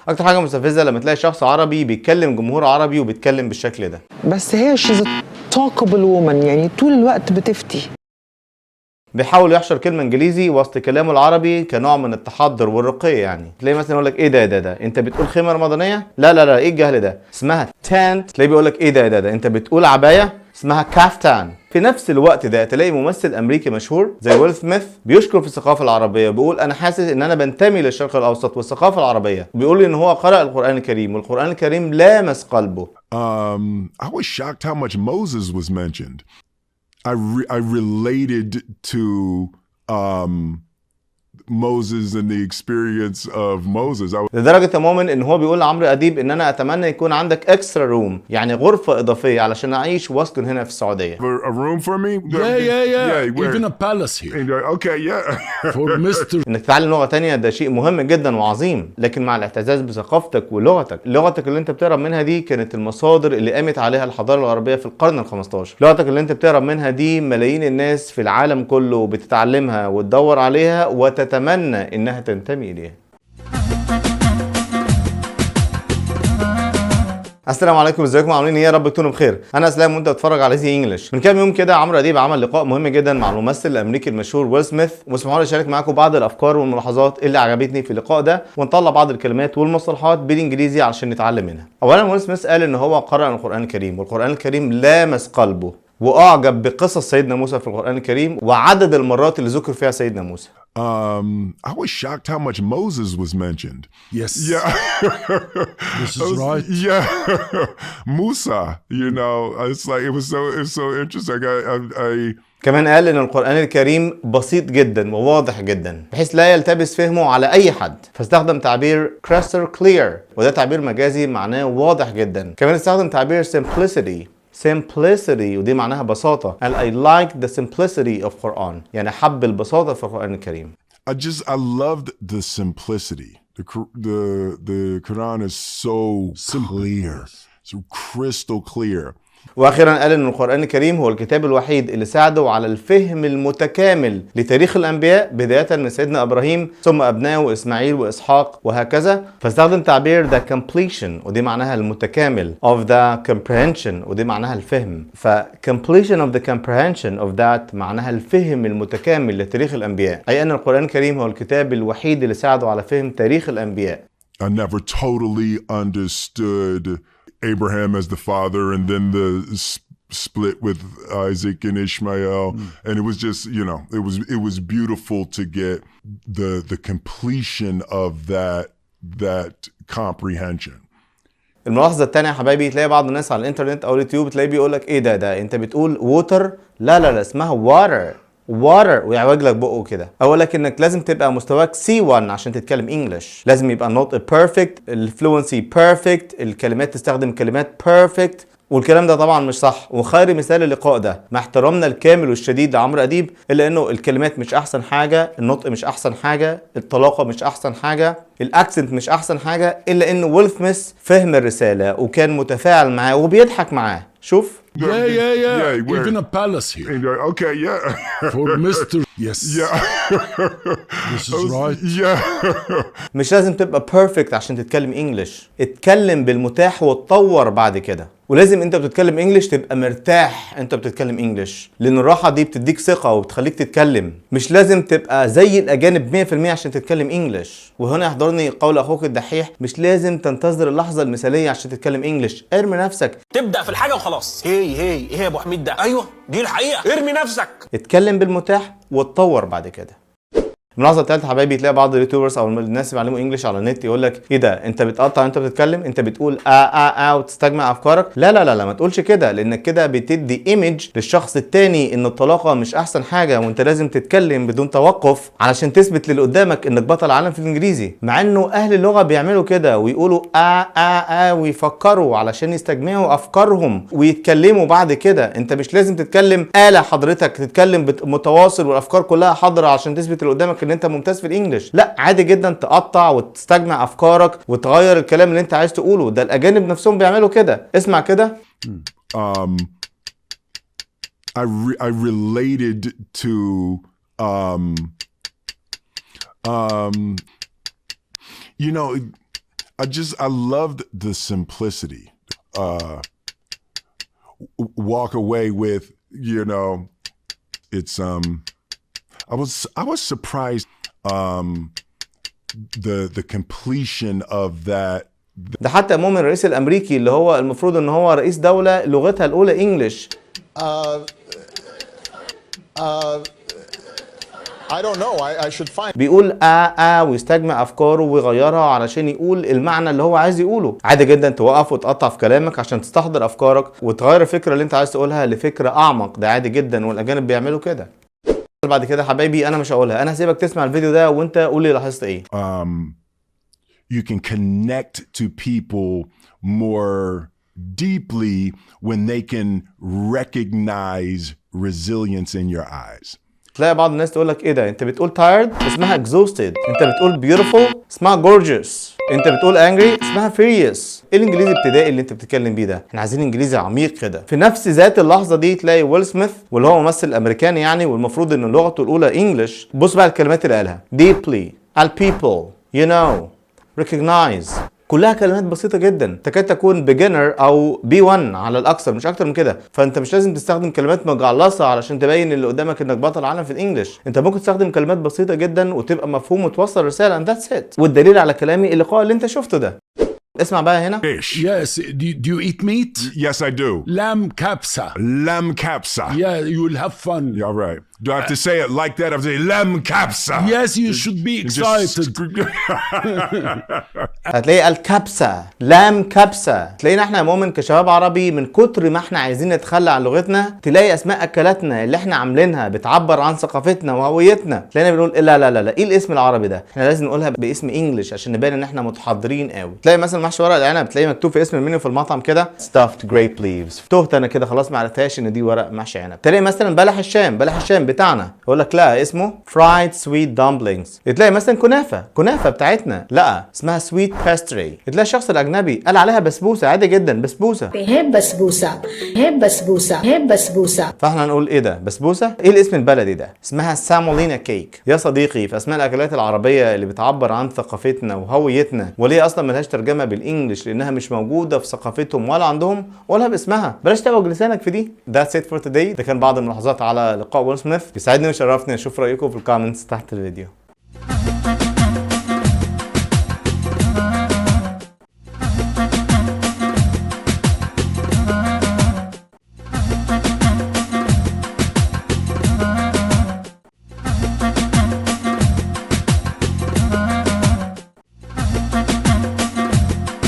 اكتر حاجه مستفزه لما تلاقي شخص عربي بيتكلم جمهور عربي وبيتكلم بالشكل ده. بس هي she's a talkable woman، يعني طول الوقت بتفتي. بيحاول يحشر كلمه انجليزي وسط كلامه العربي كنوع من التحضر والرقي. يعني تلاقي مثلا يقول لك ايه ده انت بتقول خيمه رمضانيه؟ لا ايه الجهل ده؟ اسمها تانت. تلاقيه بيقول لك ايه ده انت بتقول عبايه؟ اسمها كافتان. في نفس الوقت ده تلاقي ممثل امريكي مشهور زي ويل سميث بيشكر في الثقافه العربيه، بيقول انا حاسس ان انا بنتمي للشرق الاوسط والثقافه العربيه، بيقول ان هو قرأ القران الكريم والقران الكريم لامس قلبه. I was shocked how much Moses was mentioned. I related to Moses and the experience of Moses. لدرجة يا مؤمن ان هو بيقول لعمرو اديب ان انا اتمنى يكون عندك اكسترا روم، يعني غرفة اضافية علشان اعيش واسكن هنا في السعودية. A room for me? Yeah. Even a palace here. Okay, yeah. For Mr. انك تتعلم لغة تانية ده شيء مهم جدا وعظيم، لكن مع الاعتزاز بثقافتك ولغتك. لغتك اللي انت بتقرب منها دي كانت المصادر اللي قامت عليها الحضارة الغربية في القرن ال15. لغتك اللي انت بتقرب منها دي ملايين الناس في العالم كله بتتعلمها وتدور عليها وتتمنى انها تنتمي اليها. السلام عليكم، ازيكم عاملين ايه؟ يا رب تكونوا بخير. انا اسلام وانت بتتفرج على زي انجلش. من كام يوم كده عمرو اديب عمل لقاء مهم جدا مع الممثل الامريكي المشهور ويل سميث، واسمحوا لي اشارك معاكم بعض الافكار والملاحظات اللي عجبتني في اللقاء ده، ونطلع بعض الكلمات والمصطلحات بالانجليزي علشان نتعلم منها. اولا ويل سميث قال ان هو قرأ القران الكريم والقران الكريم لامس قلبه، واعجب بقصص سيدنا موسى في القران الكريم وعدد المرات اللي ذكر فيها سيدنا موسى. I was shocked how much Moses was mentioned. Yes. Yeah. This is right. Yeah. Musa, you know, it's like it was so interesting. I كمان قال ان القرآن الكريم بسيط جدا وواضح جدا بحيث لا يلتبس فهمه على اي حد، فاستخدم تعبير crystal clear، وده تعبير مجازي معناه واضح جدا. كمان استخدم تعبير simplicity ودي معناها بساطة. قال I like the simplicity of Quran، يعني حب البساطة في القرآن الكريم. I loved the simplicity. The Quran is so clear, so crystal clear. واخيرا قال ان القرآن الكريم هو الكتاب الوحيد اللي ساعده على الفهم المتكامل لتاريخ الانبياء بداية من سيدنا ابراهيم ثم ابنائه اسماعيل واسحاق وهكذا. فاستخدم تعبير the completion ودي معناها المتكامل of the comprehension ودي معناها الفهم. ف completion of the comprehension of that معناها الفهم المتكامل لتاريخ الانبياء، اي ان القرآن الكريم هو الكتاب الوحيد اللي ساعده على فهم تاريخ الانبياء. I never totally understood Abraham as the father and then the split with Isaac and Ishmael. And it was just, you know, it was beautiful to get the completion of that comprehension. الملاحظة التانية يا حبايبي، تلاقي بعض الناس على الانترنت او اليوتيوب تلاقيه بيقول لك ايه ده انت بتقول ووتر؟ لا اسمها water ويعوج لك بقه كده. اقول لك انك لازم تبقى مستواك C1 عشان تتكلم انجلش، لازم يبقى النطق بيرفكت، الفلوينسي بيرفكت، الكلمات تستخدم كلمات بيرفكت، والكلام ده طبعا مش صح. وخير مثال اللقاء ده مع احترامنا الكامل والشديد لعمرو اديب، الا انه الكلمات مش احسن حاجه، النطق مش احسن حاجه، الطلاقه مش احسن حاجه، الاكسنت مش احسن حاجه، الا انه ويل سميث فهم الرساله وكان متفاعل معاه وبيضحك معاه. شوف. Yeah. Even a palace here. Okay, yeah. For Mr. Yes. Yeah. This is right. Yeah. مش لازم تبقى بيرفكت عشان تتكلم انجلش، اتكلم بالمتاح وتطور بعد كده. ولازم انت بتتكلم انجلش تبقى مرتاح انت بتتكلم انجلش، لان الراحة دي بتديك ثقة وبتخليك تتكلم. مش لازم تبقى زي الاجانب 100% عشان تتكلم انجلش. وهنا يحضرني قول اخوك الدحيح، مش لازم تنتظر اللحظة المثالية عشان تتكلم انجلش. ارمي نفسك، تبدأ في الحاجة وخلاص. ايه يا ابو حميد ده؟ ايوه دي الحقيقة. ارمي نفسك، اتكلم بالمتاح وتطور بعد كده. الملاحظه الثالثه حبايبي، تلاقي بعض اليوتيوبرز او الناس اللي بيعلموا انجلش على النت يقول لك ايه ده انت بتقطع انت بتتكلم، انت بتقول وتستجمع افكارك. لا ما تقولش كده، لانك كده بتدي ايمج للشخص التاني ان الطلاقه مش احسن حاجه، وانت لازم تتكلم بدون توقف علشان تثبت للي قدامك انك بطل عالم في الانجليزي. مع انه اهل اللغه بيعملوا كده ويقولوا ويفكروا علشان يستجمعوا افكارهم ويتكلموا بعد كده. انت مش لازم تتكلم حضرتك تتكلم متواصل والافكار كلها حاضره عشان تثبت اللي قدامك ان انت ممتاز في الانجليش. لا، عادي جدا تقطع وتستجمع افكارك وتغير الكلام اللي انت عايز تقوله. ده الاجانب نفسهم بيعملوا كده. اسمع كده. I related to you know, I loved the simplicity. Walk away with, you know, it's I was surprised the completion of that. ده حتى مؤمن الرئيس الامريكي اللي هو المفروض ان هو رئيس دولة لغتها الاولى انجلش I don't know. I should find. بيقول ويستجمع افكاره ويغيرها علشان يقول المعنى اللي هو عايز يقوله. عادي جدا توقف وتقطع في كلامك عشان تستحضر افكارك وتغير الفكره اللي انت عايز تقولها لفكره اعمق. ده عادي جدا والاجانب بيعملوا كده. بعد كده حبايبي انا مش هقولها، انا هسيبك تسمع الفيديو ده وانت قول لي لاحظت ايه. You can connect to people more deeply when they can recognize resilience in your eyes. تلاقي بعض الناس تقول لك ايه ده، انت بتقول tired اسمها exhausted، انت بتقول beautiful اسمها gorgeous، انت بتقول angry اسمها furious. ايه الانجليزي الابتدائي اللي انت بتتكلم بيه ده؟ احنا عايزين انجليزي عميق كده. في نفس ذات اللحظه دي تلاقي ويل سميث واللي هو ممثل امريكاني يعني والمفروض ان لغته الاولى انجلش، بص بقى الكلمات اللي قالها deeply, al people, you know, recognize، كلها كلمات بسيطة جدا تكاد تكون beginner او B1 على الاكثر مش اكتر من كده. فانت مش لازم تستخدم كلمات مجعلصة علشان تبين اللي قدامك انك بطل عالم في الانجليش. انت ممكن تستخدم كلمات بسيطة جدا وتبقى مفهوم وتوصل رسالة and that's it. والدليل على كلامي اللقاء اللي انت شفته ده. اسمع بقى هنا. Fish. Yes. Do you eat meat? Yes, I do. Lamb capsa. Lamb capsa. Yeah, you'll have fun. Yeah, all right. Do I have to say it like that? I have to say lamb capsa. Yes, you should be excited. هتلاقي الكبسة لام كبسة. تلاقينا احنا يا مؤمن كشباب عربي من كتر ما احنا عايزين نتخلى عن لغتنا تلاقي اسماء اكلاتنا اللي احنا عاملينها بتعبر عن ثقافتنا وهويتنا تلاقينا بنقول لا لا لا لا ايه الاسم العربي ده، احنا لازم نقولها باسم انجلش عشان نبان ان احنا متحضرين قوي. تلاقي مثلا محشي ورق العنب تلاقي مكتوب في اسم المنيو في المطعم كده stuffed grape leaves. تهت انا كده خلاص ما عرفتهاش ان دي ورق محشي عنب. تلاقي مثلا بلح الشام بتاعنا يقول لك لا اسمه fried sweet dumplings. تلاقي مثلا كنافه بتاعتنا لا اسمها sweet pastry. تلاقي الشخص الاجنبي قال عليها بسبوسه عادي جدا بسبوسه. بحب بسبوسه. فاحنا نقول ايه ده بسبوسه؟ ايه الاسم البلدي ده؟ اسمها سامولينا كيك. يا صديقي في اسماء الاكلات العربيه اللي بتعبر عن ثقافتنا وهويتنا وليه اصلا ملهاش ترجمه بالانجلش لانها مش موجوده في ثقافتهم ولا عندهم ولا باسمها. بلاش توج لسانك في دي. That's it for today. ده كان بعض الملاحظات على لقاء ويل سميث. يسعدني ويشرفني اشوف رايكم في الكومنتس تحت الفيديو.